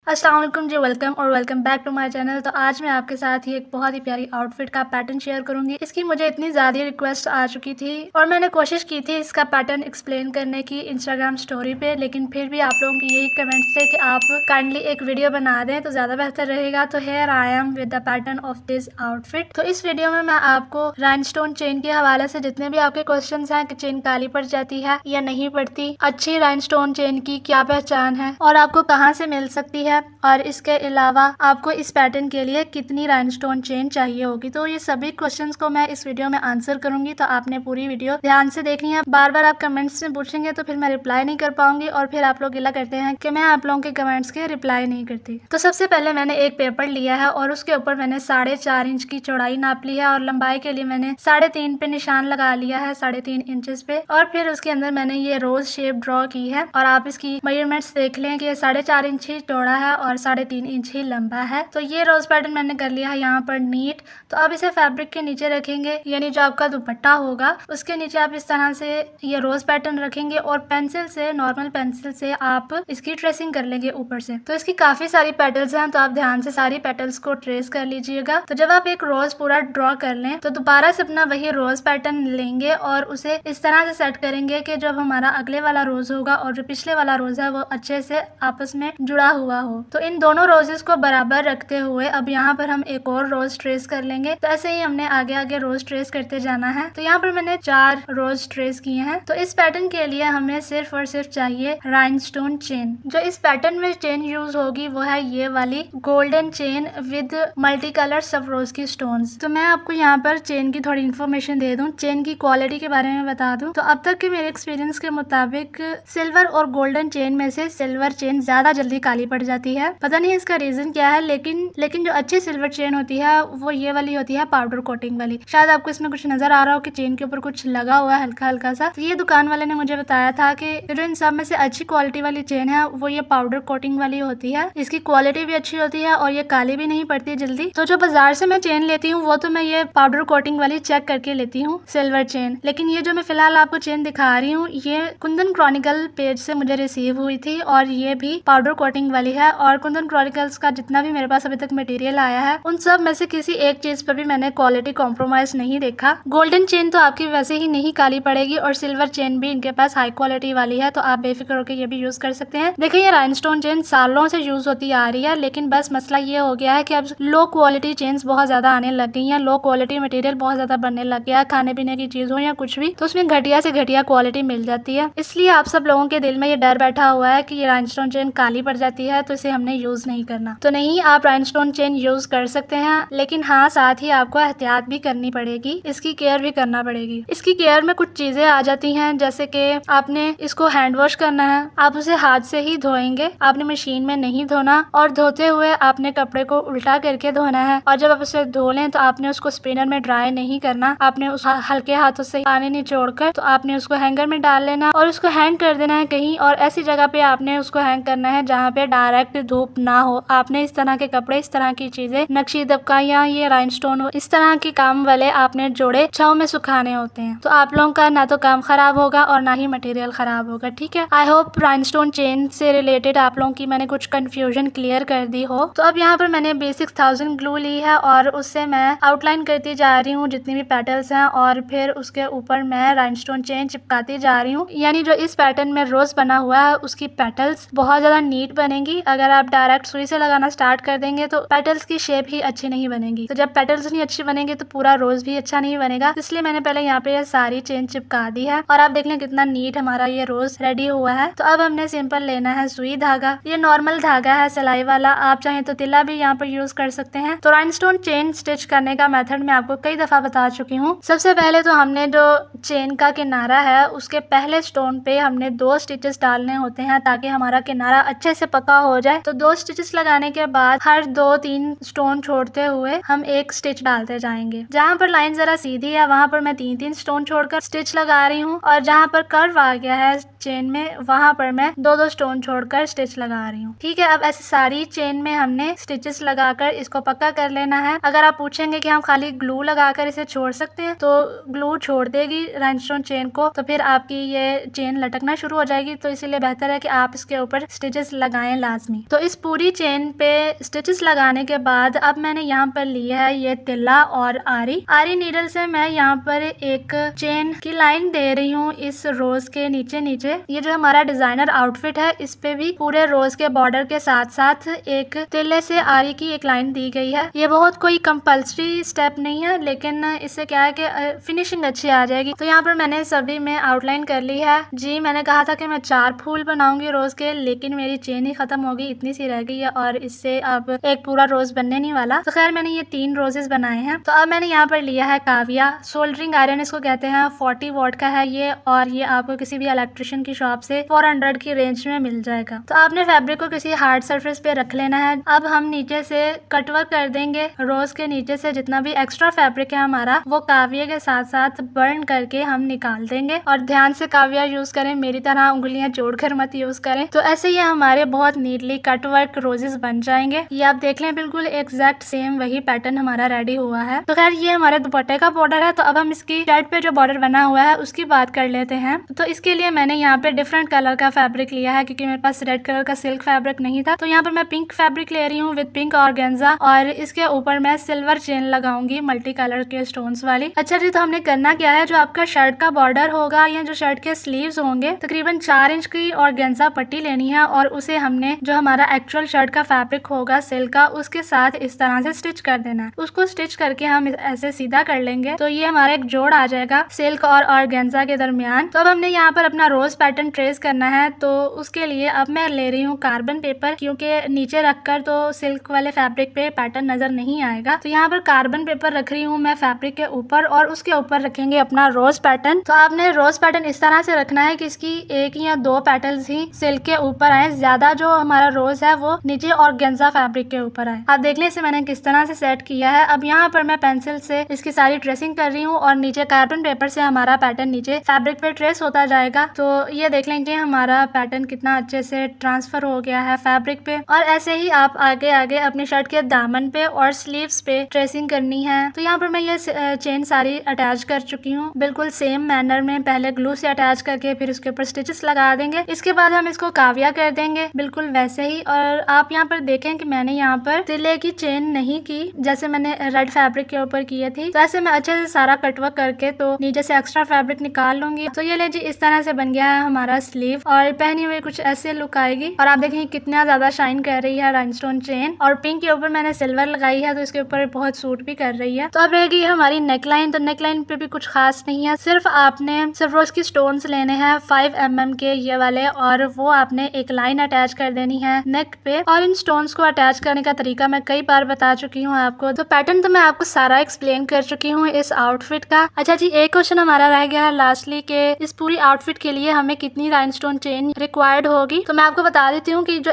अस्सलाम वालेकुम जी, welcome back to my channel. तो आज मैं आपके साथ ही एक बहुत ही प्यारी आउटफिट का पैटर्न शेयर करूंगी। इसकी मुझे इतनी ज़्यादा रिक्वेस्ट आ चुकी थी और मैंने कोशिश की थी इसका पैटर्न एक्सप्लेन करने की इंस्टाग्राम स्टोरी पे, लेकिन फिर भी आप लोगों की यही कमेंट्स थे कि आप काइंडली एक वीडियो बना दें तो ज़्यादा बेहतर रहेगा। तो here I am with the pattern of this outfit. तो इस वीडियो में मैं आपको राइनस्टोन चेन के हवाले से जितने भी आपके क्वेश्चन हैं कि चेन काली पड़ जाती है या नहीं पड़ती, अच्छी राइनस्टोन चेन की क्या पहचान है और आपको कहाँ से मिल सकती है, और इसके अलावा आपको इस पैटर्न के लिए कितनी राइनस्टोन चेन चाहिए होगी, तो ये सभी क्वेश्चंस को मैं इस वीडियो में आंसर करूंगी। तो आपने पूरी वीडियो ध्यान से देखनी है। बार बार आप कमेंट्स में पूछेंगे तो फिर मैं रिप्लाई नहीं कर पाऊंगी और फिर आप लोग गिला करते हैं कि मैं आप लोगों के कमेंट्स के रिप्लाई नहीं करती। तो सबसे पहले मैंने एक पेपर लिया है और उसके ऊपर मैंने 4.5 इंच की चौड़ाई नाप ली है और लंबाई के लिए मैंने 3.5 पे निशान लगा लिया है, 3.5 इंचेस पे। और फिर उसके अंदर मैंने ये रोज शेप ड्रॉ की है और आप इसकी मेजरमेंट्स देख लें कि 4.5 इंच ही चौड़ा है और 3.5 इंच ही लंबा है। तो ये रोज पैटर्न मैंने कर लिया है यहाँ पर नीट। तो अब इसे फैब्रिक के नीचे रखेंगे, यानी जो आपका दुपट्टा होगा उसके नीचे आप इस तरह से ये रोज पैटर्न रखेंगे और पेंसिल से, नॉर्मल पेंसिल से आप इसकी ट्रेसिंग कर लेंगे ऊपर से। तो इसकी काफी सारी पेटल्स हैं, तो आप ध्यान से सारी पेटल्स को ट्रेस कर लीजिएगा। तो जब आप एक रोज पूरा ड्रॉ कर लें तो दोबारा से अपना वही रोज पैटर्न लेंगे और उसे इस तरह से सेट करेंगे कि जब हमारा अगले वाला रोज होगा और जो पिछले वाला रोज है वो अच्छे से आपस में जुड़ा हुआ हो। तो इन दोनों रोजेस को बराबर रखते हुए अब यहाँ पर हम एक और रोज ट्रेस कर लेंगे। तो ऐसे ही हमने आगे आगे रोज ट्रेस करते जाना है। तो यहाँ पर मैंने 4 रोज ट्रेस किए हैं। तो इस पैटर्न के लिए हमें सिर्फ और सिर्फ चाहिए राइनस्टोन चेन। जो इस पैटर्न में चेन यूज होगी वो है ये वाली golden chain with multi colour सब रोज की स्टोन्स। तो मैं आपको यहाँ पर चेन की थोड़ी इन्फॉर्मेशन दे दूँ, चेन की क्वालिटी के बारे में बता दूँ। तो अब तक के मेरे एक्सपीरियंस के मुताबिक सिल्वर और गोल्डन चेन में से सिल्वर चेन ज्यादा जल्दी काली पड़ जाती है। पता नहीं इसका रीजन क्या है, लेकिन जो अच्छी सिल्वर चेन होती है वो ये वाली होती है, पाउडर कोटिंग वाली। शायद आपको इसमें कुछ नजर आ रहा हो कि चेन के ऊपर कुछ लगा हुआ है हल्का हल्का सा। तो ये दुकान वाले ने मुझे बताया था कि जो इन सब में से अच्छी क्वालिटी वाली चेन है वो ये पाउडर कोटिंग वाली होती है। इसकी क्वालिटी भी अच्छी होती है और ये काली भी नहीं पड़ती जल्दी। तो जो बाजार से मैं चेन लेती हूँ वो तो मैं ये पाउडर कोटिंग वाली चेक करके लेती हूँ सिल्वर चेन। लेकिन ये जो मैं फिलहाल आपको चेन दिखा रही हूँ ये कुंदन क्रॉनिकल पेज से मुझे रिसीव हुई थी और ये भी पाउडर कोटिंग वाली है। और कुंदन क्रॉनिकल्स का जितना भी मेरे पास अभी तक मटेरियल आया है उन सब में से किसी एक चीज पर भी मैंने क्वालिटी कॉम्प्रोमाइज नहीं देखा। गोल्डन चेन तो आपकी वैसे ही नहीं काली पड़ेगी और सिल्वर चेन भी इनके पास हाई क्वालिटी वाली है, तो आप बेफिक्र होकर ये भी यूज कर सकते हैं। देखिए ये राइनस्टोन चेन सालों से यूज होती आ रही है, लेकिन बस मसला ये हो गया है कि अब लो क्वालिटी चेन्स बहुत ज्यादा आने लग गई हैं, लो क्वालिटी मटेरियल बहुत ज्यादा बनने लग गया है। खाने पीने की चीज हो या कुछ भी, तो उसमें घटिया से घटिया क्वालिटी मिल जाती है। इसलिए आप सब लोगों के दिल में ये डर बैठा हुआ है कि ये राइनस्टोन चेन काली पड़ जाती है तो इसे हमने यूज नहीं करना। तो नहीं, आप राइनस्टोन चेन यूज कर सकते हैं, लेकिन हाँ साथ ही आपको एहतियात भी करनी पड़ेगी, इसकी केयर भी करना पड़ेगी। इसकी केयर में कुछ चीजें आ जाती हैं, जैसे कि आपने इसको हैंड वॉश करना है, आप उसे हाथ से ही धोएंगे, आपने मशीन में नहीं धोना। और धोते हुए आपने कपड़े को उल्टा करके धोना है और जब आप उसे धो लें तो आपने उसको स्पिनर में ड्राई नहीं करना, आपने उस हल्के हाथों से पानी निचोड़कर तो आपने उसको हैंगर में डाल लेना और उसको हैंग कर देना है कहीं और ऐसी जगह पे आपने उसको हैंग करना है जहाँ पे डायरेक्ट धूप ना हो। आपने इस तरह के कपड़े, इस तरह की चीजें, नक्शी दबका या ये राइनस्टोन, इस तरह के काम वाले आपने जोड़े छांव में सुखाने होते हैं। तो आप लोगों का ना तो काम खराब होगा और ना ही मटेरियल खराब होगा। ठीक है, आई होप राइनस्टोन चेन से रिलेटेड आप लोगों की मैंने कुछ कंफ्यूजन क्लियर कर दी हो। तो अब यहाँ पर मैंने बेसिक 1000 ग्लू ली है और उससे मैं आउटलाइन करती जा रही हूँ जितनी भी पेटल्स हैं और फिर उसके ऊपर मैं राइनस्टोन चेन चिपकाती जा रही हूँ। यानी जो इस पैटर्न में रोज बना हुआ है उसकी पेटल्स बहुत ज्यादा नीट बनेगी। अगर आप डायरेक्ट सुई से लगाना स्टार्ट कर देंगे तो पेटल्स की शेप ही अच्छी नहीं बनेगी। तो जब पेटल्स नहीं अच्छी बनेंगे तो पूरा रोज भी अच्छा नहीं बनेगा। इसलिए मैंने पहले यहाँ पे ये सारी चेन चिपका दी है और आप देख लें कितना नीट हमारा ये रोज रेडी हुआ है। तो अब हमने सिंपल लेना है सुई धागा। ये नॉर्मल धागा है सिलाई वाला, आप चाहें तो तिल्ला भी यहाँ पर यूज कर सकते हैं। तो राइनस्टोन चेन स्टिच करने का मेथड मैं आपको कई दफा बता चुकी हूँ। सबसे पहले तो हमने जो चेन का किनारा है उसके पहले स्टोन पे हमने 2 स्टिचेस डालने होते हैं ताकि हमारा किनारा अच्छे से पका हो जाए। तो 2 स्टिचेस लगाने के बाद हर 2-3 स्टोन छोड़ते हुए हम एक स्टिच डालते जाएंगे। जहाँ पर लाइन जरा सीधी है वहाँ पर मैं 3-3 स्टोन छोड़कर स्टिच लगा रही हूँ और जहाँ पर कर्व आ गया है चेन में वहाँ पर मैं 2-2 स्टोन छोड़कर स्टिच लगा रही हूँ। ठीक है, अब ऐसे सारी चेन में हमने स्टिचेस लगाकर इसको पक्का कर लेना है। अगर आप पूछेंगे कि हम खाली ग्लू लगाकर इसे छोड़ सकते हैं, तो ग्लू छोड़ देगी राइनस्टोन चेन को, तो फिर आपकी ये चेन लटकना शुरू हो जाएगी। तो इसीलिए बेहतर है कि आप इसके ऊपर स्टिचेस लगाएं लाजमी। मी। तो इस पूरी चेन पे स्टिचेस लगाने के बाद अब मैंने यहाँ पर लिया है ये तिल्ला और आरी नीडल से मैं यहाँ पर एक चेन की लाइन दे रही हूँ इस रोज के नीचे नीचे। ये जो हमारा डिजाइनर आउटफिट है इस पे भी पूरे रोज के बॉर्डर के साथ साथ एक तिल्ले से आरी की एक लाइन दी गई है। ये बहुत कोई कंपल्सरी स्टेप नहीं है, लेकिन इससे क्या है कि फिनिशिंग अच्छी आ जाएगी। तो यहाँ पर मैंने सभी में आउटलाइन कर ली है जी। मैंने कहा था कि मैं 4 फूल बनाऊंगी रोज के, लेकिन मेरी चेन ही खत्म हो गई, इतनी सी रह गई है और इससे अब एक पूरा रोज बनने नहीं वाला। तो खैर मैंने ये 3 रोजेस बनाए हैं। तो अब मैंने यहाँ पर लिया है काविया सोल्डरिंग आयरन, इसको कहते हैं। 40 वॉट का है ये और ये आपको किसी भी इलेक्ट्रिशियन की शॉप से 400 की रेंज में मिल जाएगा। तो आपने फैब्रिक को किसी हार्ड सरफेस पे रख लेना है। अब हम नीचे से कटवर्क कर देंगे। रोज के नीचे से जितना भी एक्स्ट्रा फैब्रिक है हमारा वो काविया के साथ साथ बर्न करके हम निकाल देंगे। और ध्यान से काविया यूज करें, मेरी तरह उंगलियां जोड़कर मत यूज करें। तो ऐसे ही हमारे बहुत नीटली कटवर्क रोजेस बन जाएंगे। ये आप देख लें, बिल्कुल एग्जैक्ट सेम वही पैटर्न हमारा रेडी हुआ है। तो खैर ये हमारे दुपट्टे का बॉर्डर है। तो अब हम इसकी शर्ट पे जो बॉर्डर बना हुआ है उसकी बात कर लेते हैं। तो इसके लिए मैंने यहाँ पे डिफरेंट कलर का फैब्रिक लिया है, क्योंकि मेरे पास रेड कलर का सिल्क फैब्रिक नहीं था। तो यहाँ पर मैं पिंक फैब्रिक ले रही हूँ विद पिंक ऑर्गेन्जा, और इसके ऊपर मैं सिल्वर चेन लगाऊंगी मल्टी कलर के स्टोन्स वाली। अच्छा जी, तो हमने करना क्या है, जो आपका शर्ट का बॉर्डर होगा या जो शर्ट के स्लीव्स होंगे तकरीबन 4 इंच की ऑर्गेन्जा पट्टी लेनी है और उसे हमने जो हमारा एक्चुअल शर्ट का फैब्रिक होगा सिल्क का उसके साथ इस तरह से स्टिच कर देना है। उसको स्टिच करके हम ऐसे सीधा कर लेंगे तो ये हमारा एक जोड़ आ जाएगा सिल्क और ऑर्गेन्जा के दरमियान। तो अब हमने यहाँ पर अपना रोज पैटर्न ट्रेस करना है। तो उसके लिए अब मैं ले रही हूँ कार्बन पेपर, क्योंकि नीचे रखकर तो सिल्क वाले फैब्रिक पे पैटर्न नजर नहीं आएगा। तो यहाँ पर कार्बन पेपर रख रही हूँ मैं फैब्रिक के ऊपर और उसके ऊपर रखेंगे अपना रोज पैटर्न। तो आपने रोज पैटर्न इस तरह से रखना है कि इसकी 1 या 2 पेटल्स ही सिल्क के ऊपर आए, ज्यादा जो हमारा रोज है वो नीचे ऑर्गेन्जा फैब्रिक के ऊपर आए। आप देख लें इसे मैंने किस तरह से सेट किया है। अब यहाँ पर मैं पेंसिल से इसकी सारी ट्रेसिंग कर रही हूँ और नीचे कार्बन पेपर से हमारा पैटर्न नीचे फैब्रिक पे ट्रेस होता जाएगा। तो ये देख लें कि हमारा पैटर्न कितना अच्छे से ट्रांसफर हो गया है फैब्रिक पे। और ऐसे ही आप आगे आगे अपनी शर्ट के दामन पे और स्लीव्स पे ट्रेसिंग करनी है। तो यहाँ पर मैं ये चेन सारी अटैच कर चुकी हूँ बिल्कुल सेम मैनर में, पहले ग्लू से अटैच करके फिर उसके ऊपर स्टिचेस लगा देंगे। इसके बाद हम इसको काविया कर देंगे बिल्कुल वैसे ही। और आप यहाँ पर देखें कि मैंने यहाँ पर तिल्ले की चेन नहीं की जैसे मैंने रेड फैब्रिक के ऊपर की थी। तो ऐसे मैं अच्छे से सारा कटवर्क करके तो नीचे से एक्स्ट्रा फैब्रिक निकाल लूंगी। तो ये ले जी, इस तरह से बन गया है हमारा स्लीव और पहनी हुई कुछ ऐसे लुक आएगी। और आप देखें कितना ज्यादा शाइन कर रही है राइनस्टोन चेन, और पिंक के ऊपर मैंने सिल्वर लगाई है तो इसके ऊपर बहुत सूट भी कर रही है। तो अब रहेगी हमारी नेकलाइन। तो नेकलाइन पे भी कुछ खास नहीं है, सिर्फ आपने सिर्फ रोज की स्टोन्स लेने हैं 5 mm के ये वाले, और वो आपने एक लाइन अटैच कर देनी है नेक पे। और इन स्टोन्स को अटैच करने का तरीका मैं कई बार बता चुकी हूँ आपको। तो पैटर्न तो मैं आपको सारा एक्सप्लेन कर चुकी हूँ इस आउटफिट का। अच्छा जी, एक क्वेश्चन हमारा रह गया है लास्टली के इस पूरी आउटफिट के लिए हमें कितनी राइनस्टोन चेन रिक्वायर्ड होगी। तो मैं आपको बता देती हूँ कि जो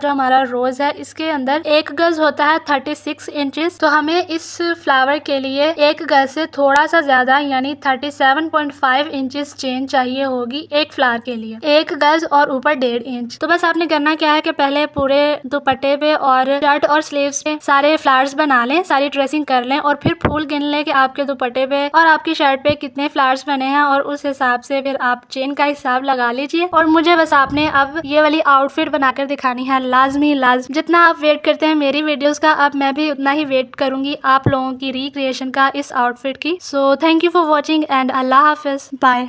हमारा रोज है इसके अंदर 1 गज होता है 36 इंचेस। तो हमें इस फ्लावर के लिए 1 गज से थोड़ा सा ज्यादा यानी 37.5 इंचेस चेन चाहिए होगी एक फ्लावर के लिए, 1 गज और ऊपर 1.5 इंच। तो बस आपने करना क्या है कि पहले पूरे दुपट्टे पे और शर्ट और स्लीव्स पे सारे फ्लावर्स बना लें, सारी ड्रेसिंग कर लें और फिर फूल गिन लें कि आपके दुपट्टे पे और आपकी शर्ट पे कितने फ्लावर्स बने हैं, और उस हिसाब से फिर आप चेन का हिसाब लगा लीजिए। और मुझे बस आपने अब ये वाली आउटफिट बनाकर दिखानी है लाजमी। जितना आप वेट करते हैं मेरी वीडियोस का, अब मैं भी उतना ही वेट करूंगी आप लोगों की रिक्रिएशन का इस आउटफिट की। So thank you for watching and अल्लाह हाफिज, बाय।